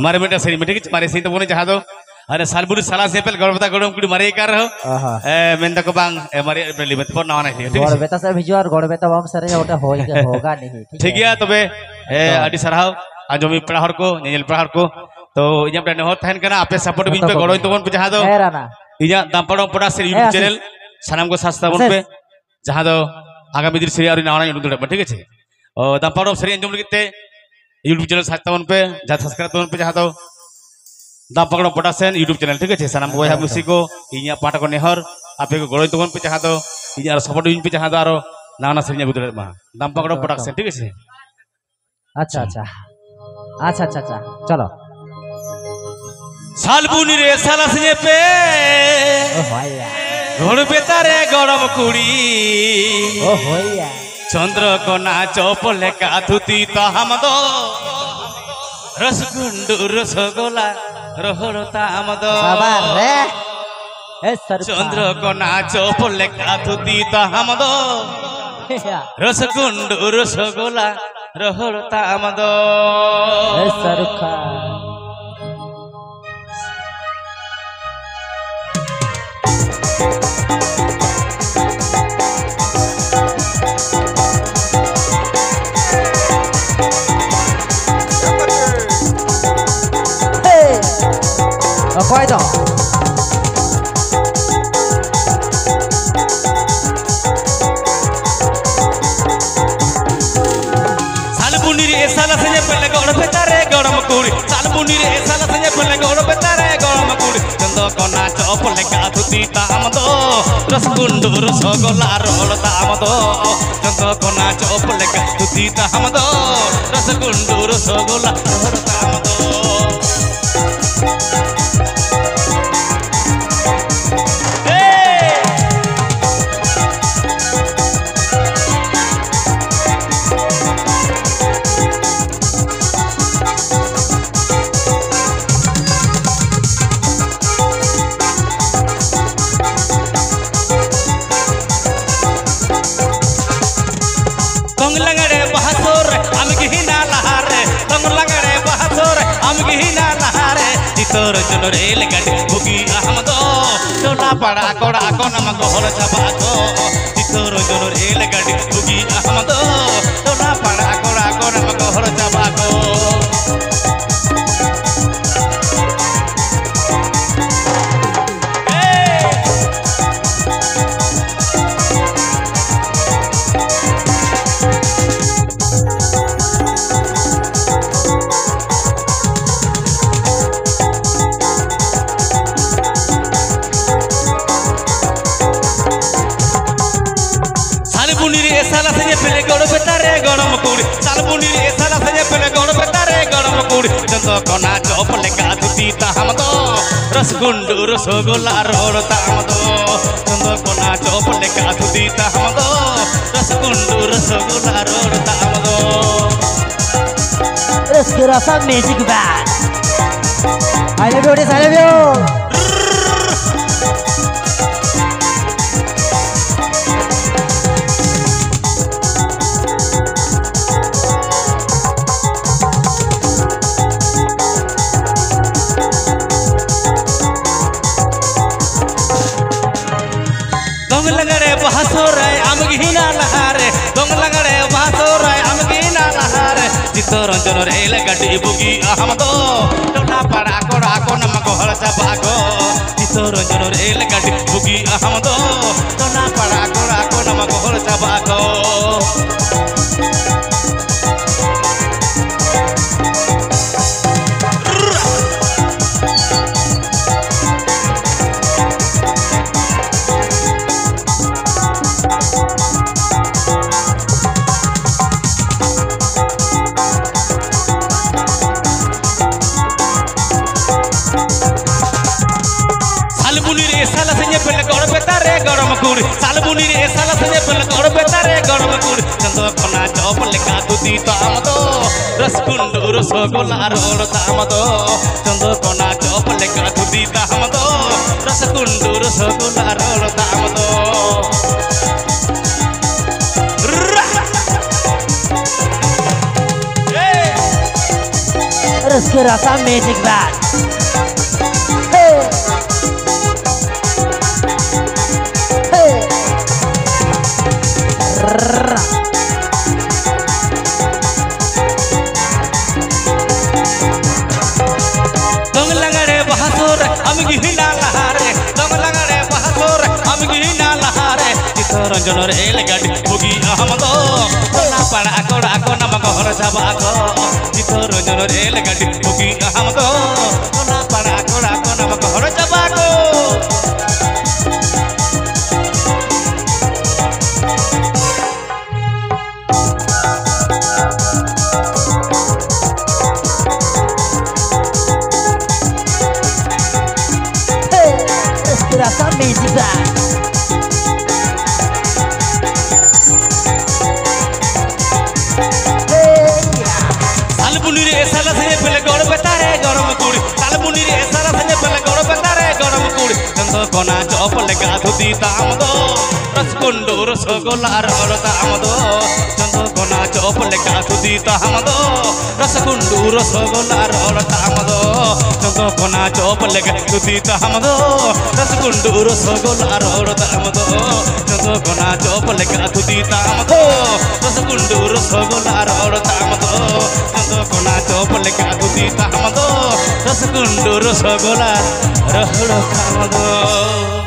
मारे बेटा सही बेटे की मारे सही तो बोले जहाँ दो अरे सालबुरी साला से पहले गौरवता गौरव कुड़ी मारे कर रहो मेंदा को बांग मारे लिमिट पर ना नहीं ठीक है गौरवता से भिजो और गौरवता बम सरे ओटा होगा नहीं ठीक है तबे आदि सराव आजमी पढ़ाहर को नेल पढ़ाहर को तो इजा पे नेहर थान करना आपे सपोर्ट बिन पे गौरव तो बन पे जहाँ दो इजा दामपड़ो पड़ा से यूट्यूब चैनल सनाम को सस्ता बन पे जहाँ दो आगामी दिन सीरियल नाना यूट्यूब ठीक है और दामपड़ो सीरियल अंजम लगते यूट्यूब चैनल सस्ता बन पे जहाँ सब्सक्राइब बन पे जहाँ दो दाम पकड़ो पटासेन यूट्यूब चैनल ठीक है सानाम बॉय मुसी को इኛ पाटा को नेहर आपे को गड़ोय तोन पे जहाँ दो इኛ सपोर्ट इन पे जहाँ दो आरो नाना सरिया गुदरे मा दाम पकड़ो पटासेन ठीक है अच्छा अच्छा अच्छा अच्छा अच्छा चलो सालबुनी रे साला से पे ओ भैया घोड़ बेतारे गरम कुड़ी ओ भैया चंद्र को नाचो पले का धुती तो हम दो रसगुंडू रसगोला रोहड़ता आमदो चंद्र को नाचो पले का धुती तो हम दो रसगुंडू रसगोला रोहड़ता आमदो सरखा Cuidado. सालबुनी रे साला से पहले गौड़ बेतारे गौड़म कुड़ी सालबुनी रे साला से पहले गौड़ बेतारे गौड़म कुड़ी चंदो को नाचो पले का धुती ताम दो रसगुंडू रसगोला रोल ताम दो चंदो को नाचो पले का धुती ताम दो रसगुंडू रसगोला रोल ताम दो तोर रेल गाड़ी बुगी अहमदो टोला पड़ा कोड़ा को नमक होल छबाको तोर रेल गाड़ी बुगी अहमदो टोला पड़ा कोड़ा को नमक होल छबाको गरम कुड़ी सालबुनी रे साला से पहले गौड़ बेतारे गरम कुड़ी चंदो को नाचो पले का धुती ताम दो रसगुंडू रसगोला रोल ताम दो चंदो को नाचो पले का धुती ताम दो रसगुंडू रसगोला रोल ताम दो rasgulla music band I love you I love you Ranjan rail गाड़ी बुगी अहमदो टोला पड़ा कोड़ा को नमक हर छबाको रंजन रेल गाड़ी बुगी अहमदो टोला पड़ा कोड़ा को नमक हर छबाको सालबुनी रे साला से पहले गौड़ बेतारे गरम कुड़ी चंदो को नाचो पले का धुती ताम दो रसगुंडू रसगोला रोल ताम दो चंदो को नाचो पले का धुती ताम दो रसगुंडू रसगोला रोल ताम दो Kerasa Magic Band. Hey. Hey. Dong langare bahasur am gihina lahare dong langare bahasur am gihina lahare Chittaranjan rel gadi bogi amado kona pada akora kona magor jaba ako Chittaranjan rel gadi bogi amado kona pada akora kona magor jaba ako Kerasa Magic Band. Talbunire esala sanye pele gor betare garam kudi Talbunire esala sanye pele gor betare garam kudi Chanto kona chopale gaadhu di tamdo Raskundu rasogola ar tamdo Chanto kona chopale gaadhu di tamdo Raskundu rasogola ar tamdo Chanto kona chopale gaadhu di tamdo Raskundu rasogola ar tamdo Chanto kona chopale gaadhu di tamdo Raskundu rasogola ar tamdo Chanto kona chopale gaadhu di tamdo Raskundu rasogola ar tamdo